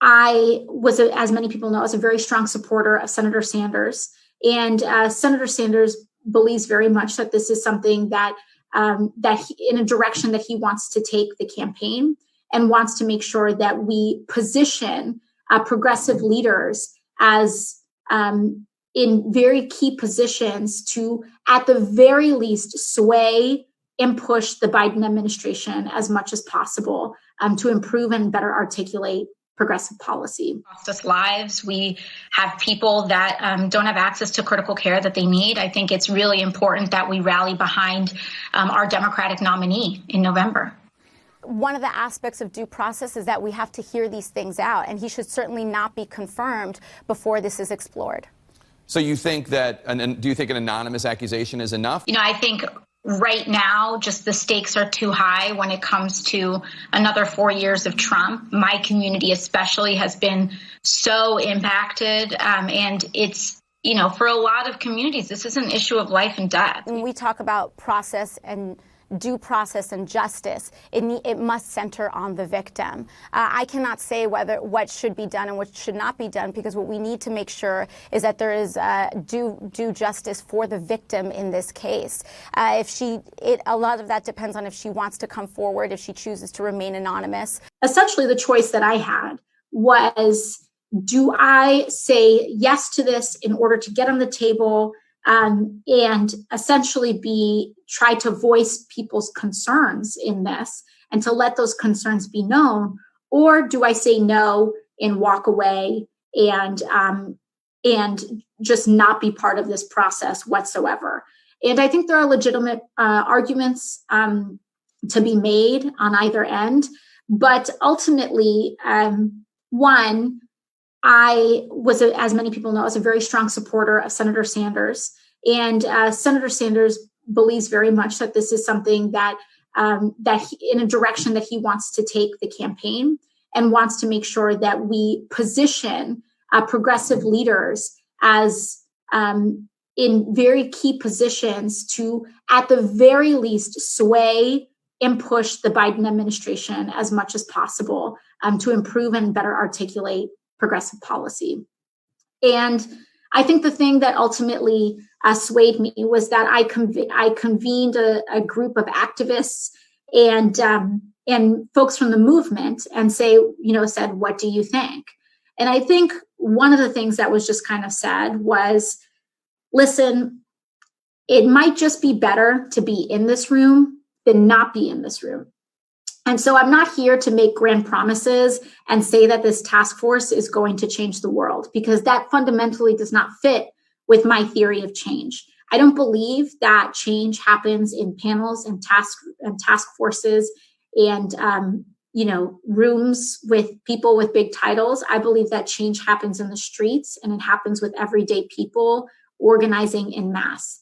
I was, as many people know, I was a very strong supporter of Senator Sanders. And Senator Sanders believes very much that this is something that in a direction that he wants to take the campaign, and wants to make sure that we position progressive leaders as in very key positions to, at the very least, sway and push the Biden administration as much as possible to improve and better articulate progressive policy. Cost us lives. We have people that don't have access to critical care that they need. I think it's really important that we rally behind our Democratic nominee in November. One of the aspects of due process is that we have to hear these things out, and he should certainly not be confirmed before this is explored. So you think that, do you think an anonymous accusation is enough? You know, I think right now, just the stakes are too high when it comes to another 4 years of Trump. My community especially has been so impacted, and it's, you know, for a lot of communities, this is an issue of life and death. When we talk about process and due process and justice, it must center on the victim. I cannot say what should be done and what should not be done, because what we need to make sure is that there is due justice for the victim in this case. A lot of that depends on if she wants to come forward, if she chooses to remain anonymous. Essentially, the choice that I had was, do I say yes to this in order to get on the table and essentially try to voice people's concerns in this and to let those concerns be known? Or do I say no and walk away and just not be part of this process whatsoever? And I think there are legitimate arguments to be made on either end. But ultimately, one, I was, as many people know, I was a very strong supporter of Senator Sanders. And Senator Sanders believes very much that this is something that in a direction that he wants to take the campaign, and wants to make sure that we position progressive leaders as in very key positions to, at the very least, sway and push the Biden administration as much as possible to improve and better articulate progressive policy. And I think the thing that ultimately swayed me was that I convened a group of activists and folks from the movement and said, what do you think? And I think one of the things that was just kind of said was, listen, it might just be better to be in this room than not be in this room. And so I'm not here to make grand promises and say that this task force is going to change the world, because that fundamentally does not fit with my theory of change. I don't believe that change happens in panels and task forces and rooms with people with big titles. I believe that change happens in the streets, and it happens with everyday people organizing en masse.